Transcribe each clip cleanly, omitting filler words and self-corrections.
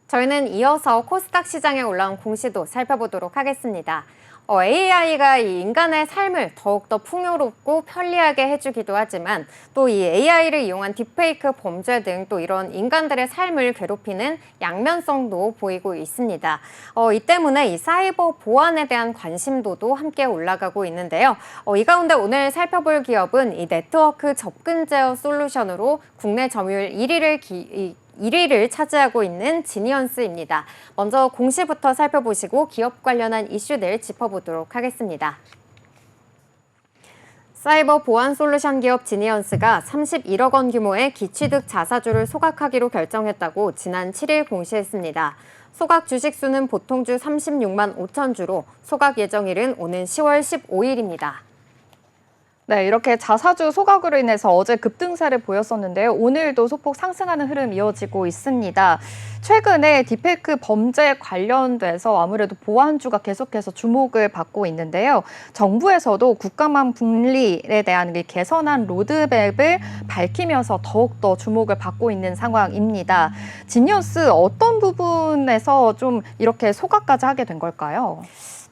저희는 이어서 코스닥 시장에 올라온 공시도 살펴보도록 하겠습니다. AI가 이 인간의 삶을 더욱더 풍요롭고 편리하게 해주기도 하지만 또 이 AI를 이용한 딥페이크 범죄 등 또 이런 인간들의 삶을 괴롭히는 양면성도 보이고 있습니다. 이 때문에 이 사이버 보안에 대한 관심도도 함께 올라가고 있는데요. 이 가운데 오늘 살펴볼 기업은 이 네트워크 접근 제어 솔루션으로 국내 점유율 1위를 차지하고 있는 지니언스입니다. 먼저 공시부터 살펴보시고 기업 관련한 이슈들 짚어보도록 하겠습니다. 사이버 보안 솔루션 기업 지니언스가 31억 원 규모의 기취득 자사주를 소각하기로 결정했다고 지난 7일 공시했습니다. 소각 주식수는 보통주 36만 5천 주로 소각 예정일은 오는 10월 15일입니다. 네, 이렇게 자사주 소각으로 인해서 어제 급등세를 보였었는데요. 오늘도 소폭 상승하는 흐름 이어지고 있습니다. 최근에 딥페이크 범죄 관련돼서 아무래도 보안주가 계속해서 주목을 받고 있는데요. 정부에서도 국가망 분리에 대한 개선한 로드맵을 밝히면서 더욱더 주목을 받고 있는 상황입니다. 지니어스 어떤 부분에서 좀 이렇게 소각까지 하게 된 걸까요?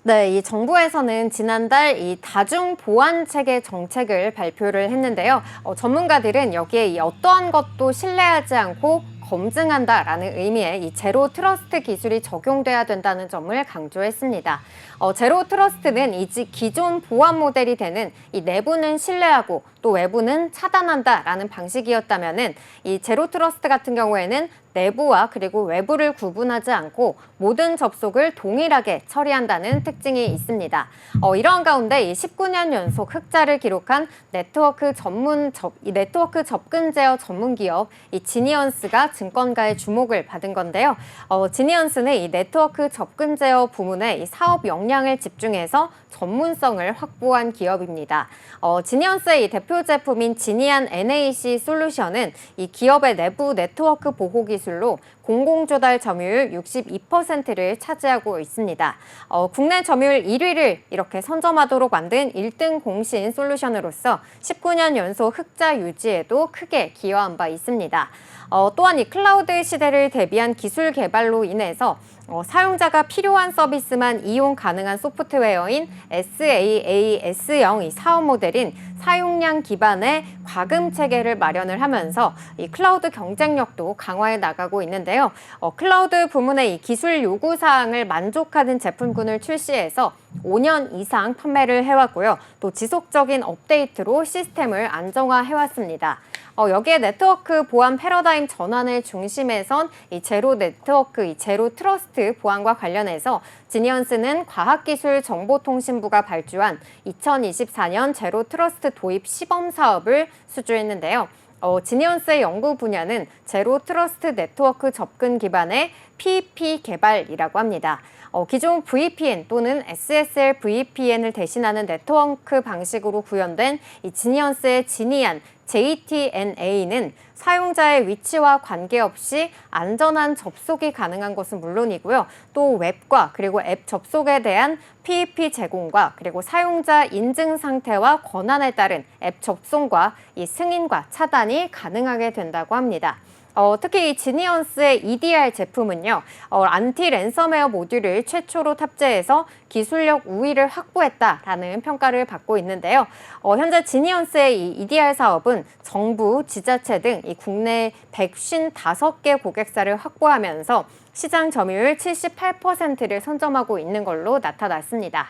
네, 이 정부에서는 지난달 이 다중 보안 체계 정책을 발표를 했는데요. 전문가들은 여기에 이 어떠한 것도 신뢰하지 않고 검증한다라는 의미의 이 제로 트러스트 기술이 적용돼야 된다는 점을 강조했습니다. 제로 트러스트는 이 기존 보안 모델이 되는 이 내부는 신뢰하고 또 외부는 차단한다라는 방식이었다면은 이 제로 트러스트 같은 경우에는 내부와 그리고 외부를 구분하지 않고 모든 접속을 동일하게 처리한다는 특징이 있습니다. 이러한 가운데 이 19년 연속 흑자를 기록한 네트워크 접근 제어 전문 기업 이 지니언스가 증권가의 주목을 받은 건데요. 지니언스는 이 네트워크 접근 제어 부문에 이 사업 역량을 집중해서 전문성을 확보한 기업입니다. 지니언스의 이 대표 제품인 지니안 NAC 솔루션은 이 기업의 내부 네트워크 보호 기술로 공공조달 점유율 62%를 차지하고 있습니다. 국내 점유율 1위를 이렇게 선점하도록 만든 1등 공신 솔루션으로서 19년 연속 흑자 유지에도 크게 기여한 바 있습니다. 또한 이 클라우드 시대를 대비한 기술 개발로 인해서 사용자가 필요한 서비스만 이용 가능한 소프트웨어인 SaaS형 이 사업 모델인 사용량 기반의 과금 체계를 마련을 하면서 이 클라우드 경쟁력도 강화해 나가고 있는데요. 클라우드 부문의 이 기술 요구 사항을 만족하는 제품군을 출시해서 5년 이상 판매를 해왔고요. 또 지속적인 업데이트로 시스템을 안정화해왔습니다. 여기에 네트워크 보안 패러다임 전환을 중심에 선 이 제로 네트워크, 이 제로 트러스트 보안과 관련해서 지니언스는 과학기술정보통신부가 발주한 2024년 제로 트러스트 도입 시범 사업을 수주했는데요. 지니언스의 연구 분야는 제로 트러스트 네트워크 접근 기반의 PEP 개발이라고 합니다. 기존 VPN 또는 SSL VPN을 대신하는 네트워크 방식으로 구현된 이 지니언스의 지니안 JTNA는 사용자의 위치와 관계없이 안전한 접속이 가능한 것은 물론이고요. 또 웹과 그리고 앱 접속에 대한 PEP 제공과 그리고 사용자 인증 상태와 권한에 따른 앱 접속과 이 승인과 차단이 가능하게 된다고 합니다. 특히 이 지니언스의 EDR 제품은요, 안티 랜섬웨어 모듈을 최초로 탑재해서 기술력 우위를 확보했다라는 평가를 받고 있는데요. 현재 지니언스의 이 EDR 사업은 정부, 지자체 등 이 국내 155개 고객사를 확보하면서 시장 점유율 78%를 선점하고 있는 걸로 나타났습니다.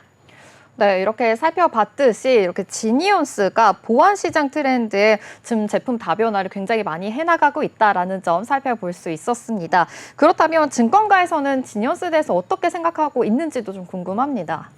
네, 이렇게 살펴봤듯이 이렇게 지니언스가 보안 시장 트렌드에 지금 제품 다변화를 굉장히 많이 해나가고 있다라는 점 살펴볼 수 있었습니다. 그렇다면 증권가에서는 지니언스에 대해서 어떻게 생각하고 있는지도 좀 궁금합니다.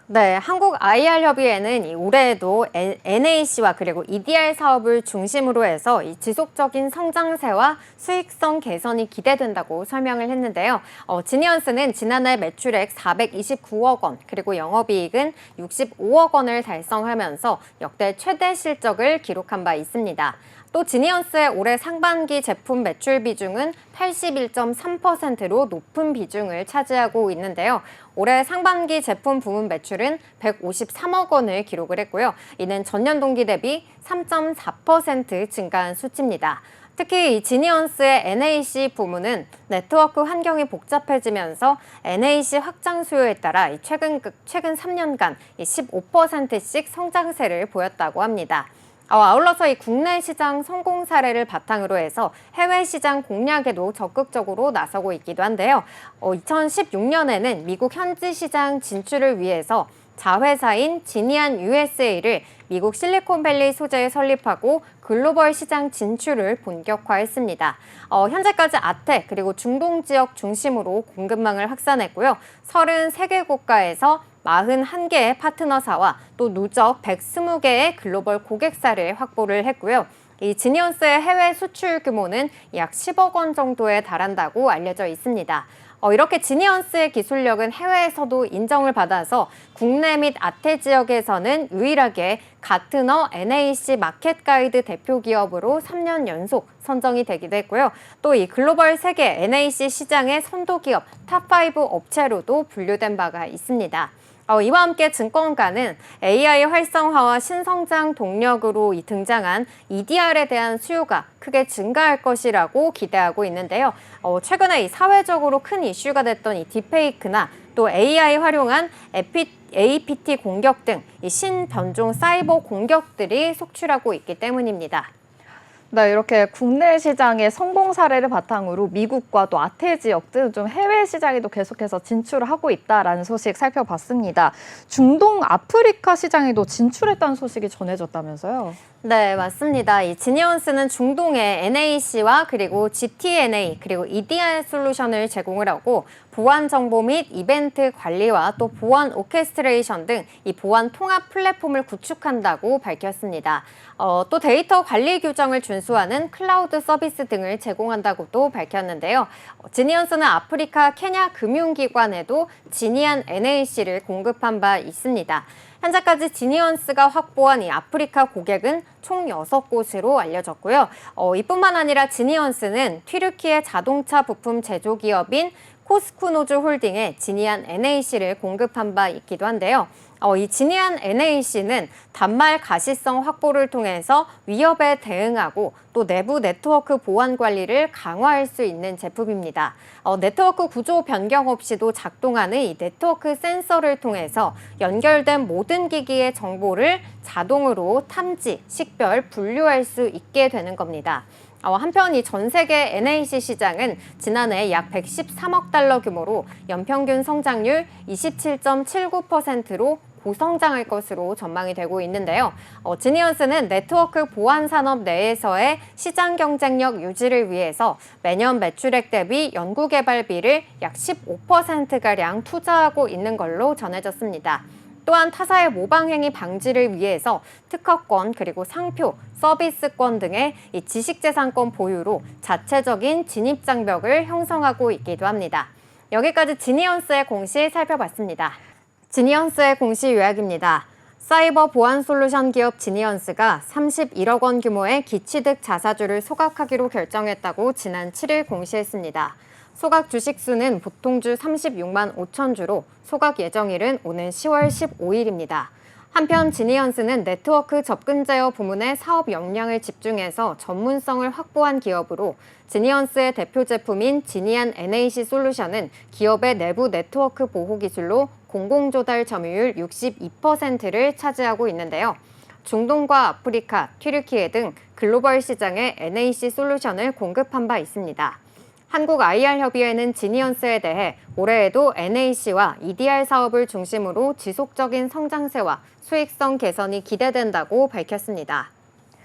네, 한국 IR협의회는 올해에도 NAC와 그리고 EDR 사업을 중심으로 해서 이 지속적인 성장세와 수익성 개선이 기대된다고 설명을 했는데요. 지니언스는 지난해 매출액 429억 원, 그리고 영업이익은 65억 원을 달성하면서 역대 최대 실적을 기록한 바 있습니다. 또 지니언스의 올해 상반기 제품 매출 비중은 81.3%로 높은 비중을 차지하고 있는데요. 올해 상반기 제품 부문 매출은 153억 원을 기록을 했고요. 이는 전년 동기 대비 3.4% 증가한 수치입니다. 특히 이 지니언스의 NAC 부문은 네트워크 환경이 복잡해지면서 NAC 확장 수요에 따라 최근 3년간 15%씩 성장세를 보였다고 합니다. 아울러서 이 국내 시장 성공 사례를 바탕으로 해서 해외 시장 공략에도 적극적으로 나서고 있기도 한데요. 2016년에는 미국 현지 시장 진출을 위해서 자회사인 지니안 USA를 미국 실리콘밸리 소재에 설립하고 글로벌 시장 진출을 본격화했습니다. 현재까지 아태 그리고 중동 지역 중심으로 공급망을 확산했고요. 33개 국가에서 41개의 파트너사와 또 누적 120개의 글로벌 고객사를 확보를 했고요. 이 지니언스의 해외 수출 규모는 약 10억 원 정도에 달한다고 알려져 있습니다. 이렇게 지니언스의 기술력은 해외에서도 인정을 받아서 국내 및 아태 지역에서는 유일하게 가트너 NAC 마켓 가이드 대표 기업으로 3년 연속 선정이 되기도 했고요. 또 이 글로벌 세계 NAC 시장의 선도 기업 탑5 업체로도 분류된 바가 있습니다. 이와 함께 증권가는 AI 활성화와 신성장 동력으로 등장한 EDR에 대한 수요가 크게 증가할 것이라고 기대하고 있는데요. 최근에 이 사회적으로 큰 이슈가 됐던 이 딥페이크나 또 AI 활용한 APT 공격 등 이 신변종 사이버 공격들이 속출하고 있기 때문입니다. 네, 이렇게 국내 시장의 성공 사례를 바탕으로 미국과 또 아태 지역 등 좀 해외 시장에도 계속해서 진출을 하고 있다라는 소식 살펴봤습니다. 중동 아프리카 시장에도 진출했다는 소식이 전해졌다면서요? 네, 맞습니다. 이 지니언스는 중동의 NAC와 그리고 GTNA 그리고 EDR 솔루션을 제공을 하고 보안 정보 및 이벤트 관리와 또 보안 오케스트레이션 등 이 보안 통합 플랫폼을 구축한다고 밝혔습니다. 또 데이터 관리 규정을 준수하는 클라우드 서비스 등을 제공한다고도 밝혔는데요. 지니언스는 아프리카 케냐 금융기관에도 지니안 NAC를 공급한 바 있습니다. 현재까지 지니언스가 확보한 이 아프리카 고객은 총 6곳으로 알려졌고요. 이뿐만 아니라 지니언스는 튀르키예 자동차 부품 제조기업인 코스쿠노즈 홀딩에 지니안 NAC를 공급한 바 있기도 한데요. 이 지니안 NAC는 단말 가시성 확보를 통해서 위협에 대응하고 또 내부 네트워크 보안 관리를 강화할 수 있는 제품입니다. 네트워크 구조 변경 없이도 작동하는 이 네트워크 센서를 통해서 연결된 모든 기기의 정보를 자동으로 탐지, 식별, 분류할 수 있게 되는 겁니다. 한편 이 전 세계 NAC 시장은 지난해 약 113억 달러 규모로 연평균 성장률 27.79%로 고성장할 것으로 전망이 되고 있는데요. 지니언스는 네트워크 보안 산업 내에서의 시장 경쟁력 유지를 위해서 매년 매출액 대비 연구개발비를 약 15%가량 투자하고 있는 걸로 전해졌습니다. 또한 타사의 모방행위 방지를 위해서 특허권 그리고 상표, 서비스권 등의 이 지식재산권 보유로 자체적인 진입장벽을 형성하고 있기도 합니다. 여기까지 지니언스의 공시 살펴봤습니다. 지니언스의 공시 요약입니다. 사이버 보안 솔루션 기업 지니언스가 31억 원 규모의 기취득 자사주를 소각하기로 결정했다고 지난 7일 공시했습니다. 소각 주식수는 보통주 36만 5천 주로 소각 예정일은 오는 10월 15일입니다. 한편 지니언스는 네트워크 접근 제어 부문의 사업 역량을 집중해서 전문성을 확보한 기업으로 지니언스의 대표 제품인 지니안 NAC 솔루션은 기업의 내부 네트워크 보호 기술로 공공조달 점유율 62%를 차지하고 있는데요. 중동과 아프리카, 튀르키예 등 글로벌 시장에 NAC 솔루션을 공급한 바 있습니다. 한국 IR협의회는 지니언스에 대해 올해에도 NAC와 EDR 사업을 중심으로 지속적인 성장세와 수익성 개선이 기대된다고 밝혔습니다.